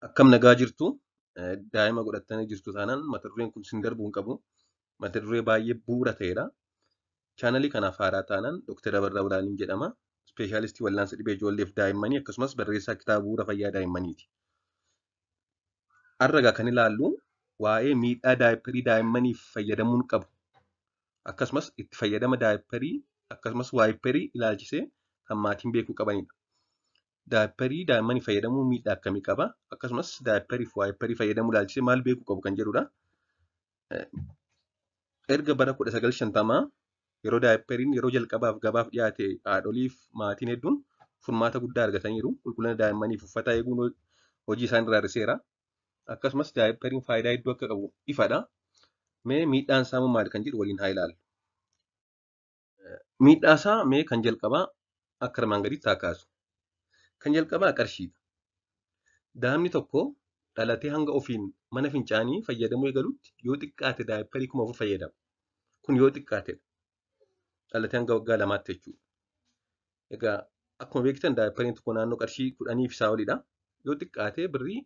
Akkam nagaa jirtu daa'ima godhattanii jirtu taanaan mata dureen kun sin darbuu hin qabu. Mata duree baay'ee bu'uura ta'edha. Chaanalii kanaaf haaraa taanaan Dr. Abarraa Biraaniin jedhama. Ispeeshaalistii wal'aansa dhibee ijoolleef daa'immanii akkasumas barreessaa kitaaba bu'uura fayyaa daa'immaniiti. Har'a kan ilaallu waa'ee miidhaa daayipparii daa'immaniif fayyadamuun qabu akkasumas itti fayyadama daayipparii akkasumas waayipparii ilaalchisee kan maatiin beekuu qabanidha. Daayipparii daa'immanii fayyadamuun miidhaa akkamii qaba? Akkasumas daayipparii fi waayipparii fayyadamuu ilaalchisee maal beekuu qabu kan jedhudha. Erga bara 1950 yeroo daayippariin yeroo jalqabaaf gabaaf dhiyaate haadholiif maatiin hedduun furmaata guddaa argataniiru. Qulqullina daa'immaniif uffata eeguun hojii isaan irraa hir'iseera. Akkasumas daayippariin faayidaa hedduu akka qabu ifadha. Mee miidhaan isaa maali kan jedhu waliin haa ilaallu. Miidhaa isaa mee kan jalqabaa akka armaan gaditti haa kaasu. Kan jalqabaa qarshiidha. Daa'imni tokko dhalatee hanga ofiin mana fincaanii fayyadamuu eegalutti yoo xiqqaate daayipparii 1000 fayyadama. Kun yoo xiqqaatedha. Dhalatee hanga waggaa lamaatti jechuudha. Egaa akkuma beektan daayippariin tokko naannoo qarshii 10 fi isaa olidha. Yoo xiqqaatee birrii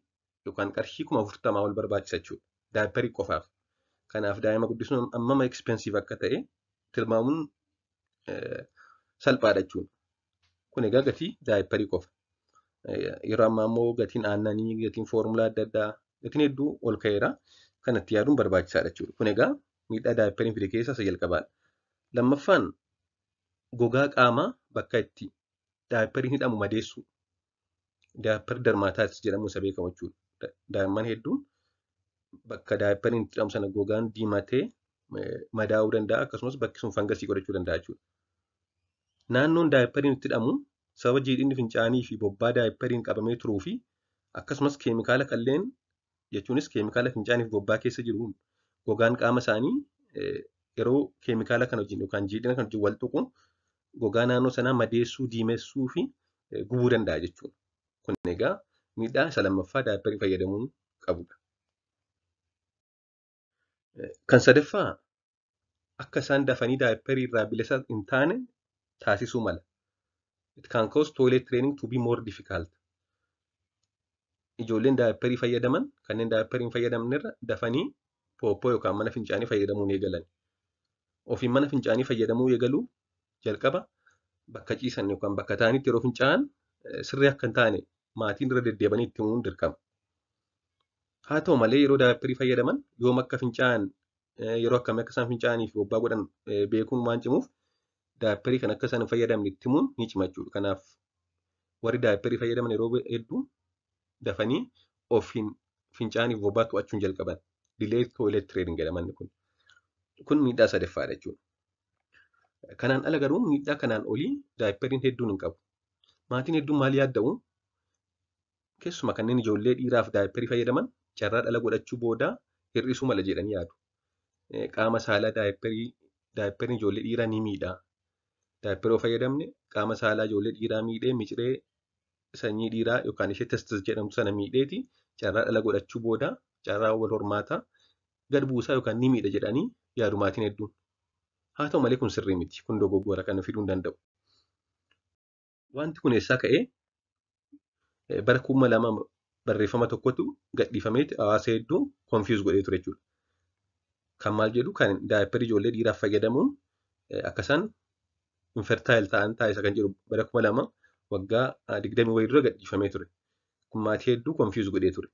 yookaan qarshii 40,000 ol barbaachisa jechuudha. Daayipparii qofaaf. Kanaaf daa'ima guddisuun ammama expensive akka ta'e tilmaamuun salphaadha jechuudha. Kun egaa gatii daayipparii qofa. Yeroo ammaa immoo gatiin aannanii, gatiin foormulaa adda addaa, gatiin hedduu ol ka'eera. Kanatti yaaduun barbaachisaadha jechuudha. Kun egaa miidhaa daayippariin fide keessaa isa jalqabaadha. Lammaffaan gogaa qaamaa bakka itti daayippariin hidhamu madeessu. Daayippar darmaataatis jedhamu isa beekamu jechuudha. Daa'imman hedduun bakka daayippariin itti hidhamu sana gogaan diimatee madaa'uu danda'a. Akkasumas bakki sun fangasii godhachuu danda'a jechuudha. Naannoon daayippariin itti hidhamu sababa jiidhinni fincaanii fi bobbaa daayippariin qabamee turuu fi akkasumas keemikaala qalleen jechuunis keemikaala fincaanii fi bobbaa keessa jiruun gogaan qaama isaanii yeroo keemikaala kana wajjin yookaan jiidhina kana wajjin wal tuqu gogaa naannoo sanaa madeessuu, diimessuu fi gubuu danda'a jechuudha. Kun egaa miidhaa isa lammaffaa daayipparii fayyadamuun qabudha. Kan sadaffaa akka isaan dafanii daayipparii irraa bilisa hin taane taasisuu mala. It can cause toilet training to be more difficult. Ijoolleen daayipparii fayyadaman kanneen daayipparii hin fayyadamnerra dafanii pooppoo yookaan mana fincaanii fayyadamuun eegalan. Ofiin mana fincaanii fayyadamuu eegaluu jalqaba bakka ciisan yookaan bakka ta'anitti yeroo fincaa'an sirrii akka hin taane maatiin irra deddeebanii itti himuun dirqama. Haa ta'u malee yeroo daayipparii fayyadaman yoom akka fincaa'an yeroo akkamii akka isaan fincaa'anii fi bobbaa godhan beekuun waan cimuuf daayipparii kan akka isaan hin fayyadamne itti himuun ni cima jechuudha. Kanaaf warri daayipparii fayyadaman yeroo hedduu dafanii ofiin fincaanii fi bobbaa to'achuun jalqaban. Delayed toilet training jedhaman kun. Kun miidhaa sadaffaadha jechuudha. Kanaan ala garuu miidhaa kanaan olii daayippariin hedduun hin qabu. Maatiin hedduun maal yaadda'u? Keessumaa kanneen ijoollee dhiiraaf daayipparii fayyadaman carraa dhala godhachuu booda hir'isuu mala jedhanii yaadu. Qaama saalaa daayippariin ijoollee dhiiraa ni miidha. Daayipparii yoo fayyadamne qaama saalaa ijoollee dhiiraa miidhee miciree sanyii dhiiraa yookaan ishee testis jedhamtu sana miidheeti carraa dhala godhachuu booda carraa wal hormaataa gad buusaa yookaan ni miidha jedhanii yaadu maatiin hedduun. Haa ta'u malee kun sirrii miti. Kun dogoggora kana fiduu hin danda'u. Wanti kun eessaa ka'ee bara 2000 barreeffama tokkotu gadhiifameeti hawaasa hedduu konfiiz godhee ture jechuudha. Kan maal jedhu kan daayipparii ijoollee dhiiraaf fayyadamuun akka isaan infertaayil ta'an taasisa kan jedhu bara 2000 waggaa 20 wayii dura gadhiifamee ture. Kun maatii hedduu konfiiz godhee ture.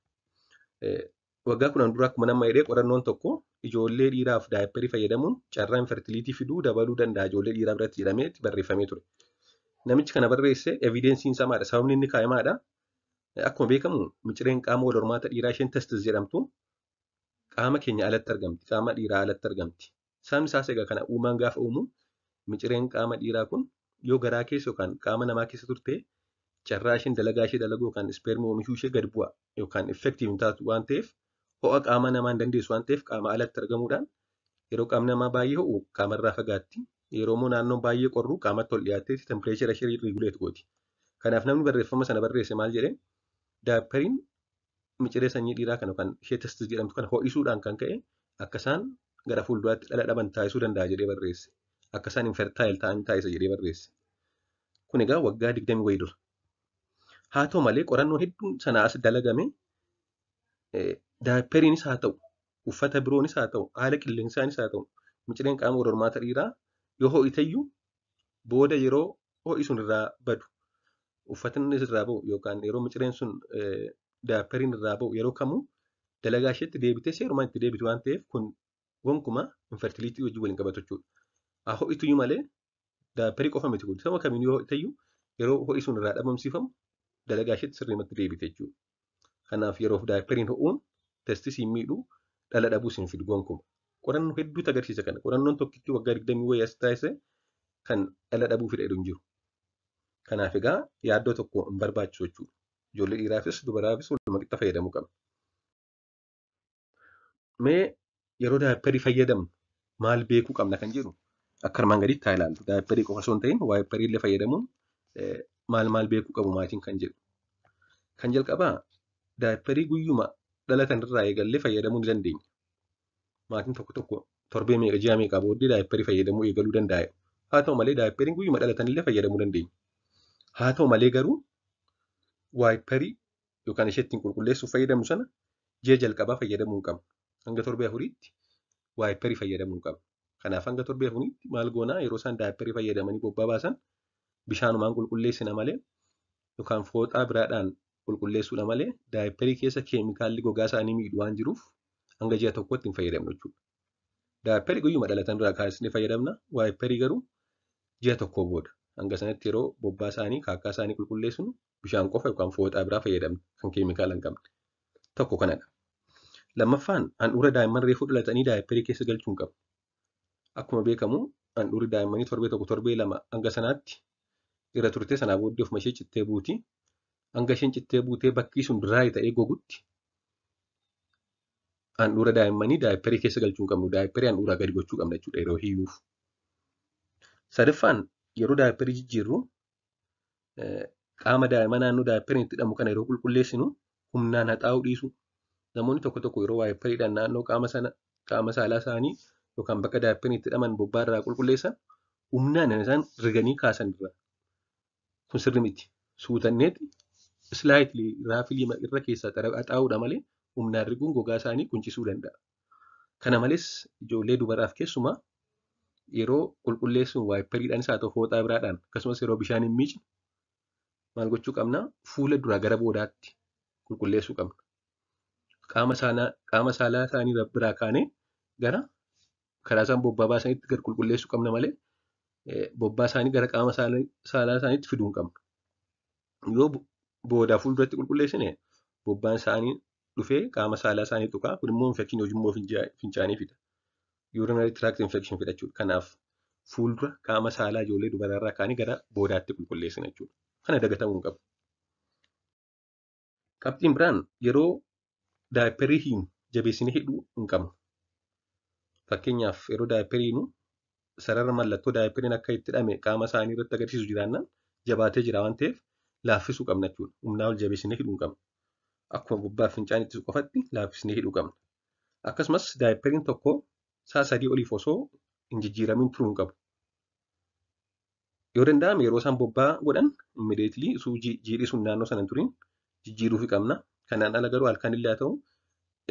Waggaa 10 dura akkuma nama jedhee qorannoon tokko ijoollee dhiiraaf daayipparii fayyadamuun carraa infertiliitii fiduu dabaluu danda'a ijoollee dhiiraa biratti jedhamee barreeffamee ture. Namichi kana barreesse evidensiin isaa maadha? Sababni inni kaa'e maadha? Akkuma beekamu micireen qaama wal hormaata dhiiraa isheen testis jedhamtu qaama keenya alatti argamti. Qaama dhiiraa alatti argamti. Sababni isaas egaa kana uumaan gaafa uumu micireen qaama dhiiraa kun yoo garaa keessa yookaan qaama namaa keessa turte carraa isheen dalagaa ishee dalaguu yookaan ispeermii oomishuu ishee gad bu'a yookaan effektiiv hin taatu waan ta'eef ho'a qaama namaa hin dandeessu waan ta'eef qaama alatti argamuudhaan yeroo qaamni namaa baay'ee ho'u qaamarraa fagaatti. Yeroo immoo naannoon baay'ee qorru qaamatti ol dhiyaattee tempireechara ishee riiguleet gooti. Kanaaf namni barreeffama sana barreesse maal jedhee daayippariin miciree sanyii dhiiraa kan yookaan ishee testis jedhamtu kana ho'isuudhaan kan ka'e akka isaan gara fuulduraatti dhala dhaban taasisuu danda'a jedhee barreesse. Akka isaan infertaayil ta'an taasisa jedhee barreesse. Kun egaa waggaa 20 wayii dura. Haa ta'u malee qorannoon hedduun sana as dalagame Daayipperiinis haa ta'u, uffata biroonis haa ta'u, haala qilleensaanis haa ta'u, micireen qaama hormaata dhiiraa yoo ho'iteyyuu booda yeroo ho'i sun irraa badu, uffatni irraa ba'u yookaan yeroo micireen sun daayipperiin irraa ba'u yeroo kamuu dalagaa isheetti deebitee seerumaan itti deebitu waan ta'eef kun gonkumaa infertiliitii wajjin waliin qabatu jechuudha. Haa ho'ituyyuu malee daayipperii qofa miti kun sababa kamiin yoo ho'iteyyuu yeroo ho'i sun irraa dhabamsiifamu dalagaa isheetti sirriimatti deebite jechuudha. Kanaaf yeroof daayipperiin ho'uun testisii miidhuu dhala dhabuus hin fidu gonkuma. Qorannoo hedduutu agarsiisa kana. Qorannoon tokkichi waggaa 20 wayii as taasise kan dhala dhabuu fida jedhu hin jiru. Kanaaf egaa yaaddoo tokko hin barbaachisu jechuudha. Ijoollee dhiiraafis dubaraafis walumaa qixa fayyadamuu qabna. Mee yeroo daayipperii fayyadamnu maal beekuu qabna kan jedhu akka armaan gadiitti haa ilaallu. Daayipperii qofa osoo hin ta'in daayipperii illee fayyadamuun maal beekuu qabu maatiin kan jedhu. Kan jalqabaa daayipperii guyyuma dhalatan irraa eegallee fayyadamuu ni dandeenya. Maatiin tokko torbee meeqa ji'a meeqaa booddee daayipperii fayyadamuu eegaluu danda'a. Haa ta'u malee daayipperiin guyyuma dhalatan illee fayyadamuu dandeenya. Haa ta'u malee garuu daayipperii yookaan ishee ittiin qulqulleessuuf fayyadamnu sana ji'a jalqabaa fayyadamuu hin qabnu. Hanga torbee afuriitti daayipperii fayyadamuu hin qabnu. Kanaaf hanga torbee afuriitti maal goonaa yeroo isaan daayipperii fayyadamanii bobbaa baasan bishaanumaan qulqulleessina malee yookaan fooxaa biraadhaan qulqulleessuudha malee daayipperii keessa keemikaalli gogaa isaanii miidhu waan jiruuf hanga ji'a tokkotti hin fayyadamnu jechuudha. Daayipperii guyyuma dhalatan irraa kaasnee fayyadamna. Daayipperii garuu ji'a tokko booda hanga sanatti yeroo bobbaa isaanii kaakkaa isaanii qulqulleessinu bishaan qofa yookaan fooxaa biraa fayyadamna kan keemikaala hin qabne. Tokko kanadha. Lammaffaan handhuura daa'imman reefuu dhalatanii daayipperii keessa galchuu hin qabu. Akkuma beekamu handhuurri daa'immanii torbee tokko torbee lama hanga sanaatti irra turtee sanaa booddee ofuma ishee cittee buuti. Hanga isheen cittee buutee bakki sun diraayii ta'ee gogutti handhuura daa'immanii daayipperii keessa galchuu hin qabnu. Daayipperii handhuuraa gadi gochuu qabna jechuudha yeroo hiyyuuf. Sadaffaan yeroo daayipperii jijjiirru qaama daa'imaa naannoo daayipperiin itti hidhamu kana yeroo qulqulleessinu humnaan haxaa'uu dhiisu. Namoonni tokko yeroo daayipperiidhaan naannoo qaama saalaa isaanii yookaan bakka daayipperiin itti hidhaman bobbaa irraa qulqulleessan humnaan isaan riganii kaasan irra. Kun sirri miti. Suutanneeti islaayitli raafilii irra keessaa haxaa'uudha malee humnaan riguun gogaa isaanii quncisuu danda'a. Kana malees ijoollee dubaraaf keessumaa yeroo qulqulleessuun daayipperiidhaanis haa ta'u fooxaa biraadhaan akkasumas yeroo bishaan hin miicne maal gochuu qabna? Fuula duraa gara boodaatti qulqulleessuu qabna. Qaama saalaa isaanii biraa kaanee gara karaa isaan bobbaa baasanitti gad qulqulleessuu qabna malee bobbaa isaanii gara qaama saalaa isaaniitti fiduu hin qabnu. Yoo boodaa fuulduratti qulqulleessine bobbaan isaanii dhufee qaama saalaa isaanii tuqaa kun immoo infekshinii yookiin immoo fincaanii fida. Urinary tract infection fida jechuudha. Kanaaf fuuldura qaama saalaa ijoollee dubaraarraa kaanii gara boodaatti qulqulleessina jechuudha. Kana dagatamuu hin qabu. Qabxiin biraan yeroo daayipperii hiinu jabeessinee hidhuu hin qabnu. Fakkeenyaaf yeroo daayipperii hiinu sarara mallattoo daayipperiin akka itti hidhame qaama isaanii irratti agarsiisu jiraannaan jabaatee jira waan ta'eef laaffisuu qabna jechuudha. Humnaa ol jabeessinee hidhuu hin qabnu. Akkuma bobbaa fi fincaan ittisu qofatti laaffisnee hidhuu qabna. Akkasumas daayipperiin tokko sa'a 3 oliif osoo hin jijjiiramin turuu hin qabu. Yoo danda'ame yeroo isaan bobbaa godhan immediately jiidhii sun naannoo sana hin turin jijjiiruufi qabna. Kanaan ala garuu halkan illee haa ta'u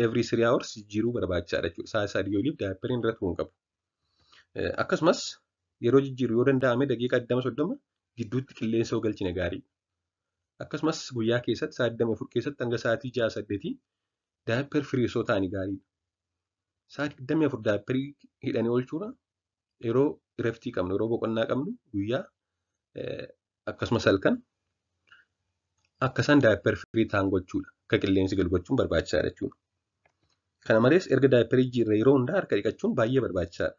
every 3 hours jijjiiruu barbaachisaadha jechuudha. Sa'a 3 oliif daayipperiin irra turuu hin qabu. Akkasumas yeroo jijjiiru yoo danda'ame daqiiqaa 20-30 gidduutti qilleensa yoo galchine gaariidha. Akkasumas guyyaa keessatti sa'a 24 keessatti hanga sa'aatii 6-8 daayipper firii osoo ta'anii gaariidha. Sa'a 24 daayipperii hidhanii oolchuudha yeroo ireftii qabnu yeroo boqonnaa qabnu guyyaa akkasumas halkan akka isaan daayipper firii ta'an gochuudha. Akka qilleensi galu gochuun barbaachisaadha jechuudha. Kana malees erga daayipperii jijjiirre yeroo hundaa harka dhiqachuun baay'ee barbaachisaadha.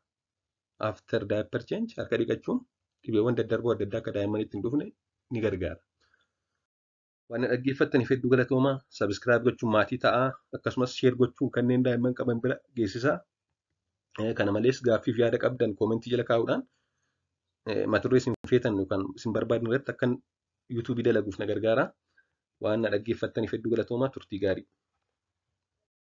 After diaper change harka dhiqachuun dhibeewwan daddarboo adda addaa akka daa'immanitti hin dhufne ni gargaara. Waan dhaggeeffattaniif hedduu galatoomaa. Sabiskiraayib gochuun maatii ta'aa akkasumas sheer gochuun kanneen daa'imman qaban bira geessisaa. Kana malees gaaffiif yaada qabdan koomentii jala kaa'uudhaan mata duree isin feetan yookaan isin barbaadan irratti akkan yuutuubii dalaguuf na gargaara. Waan dhaggeeffattaniif hedduu galatoomaa turtii gaarii.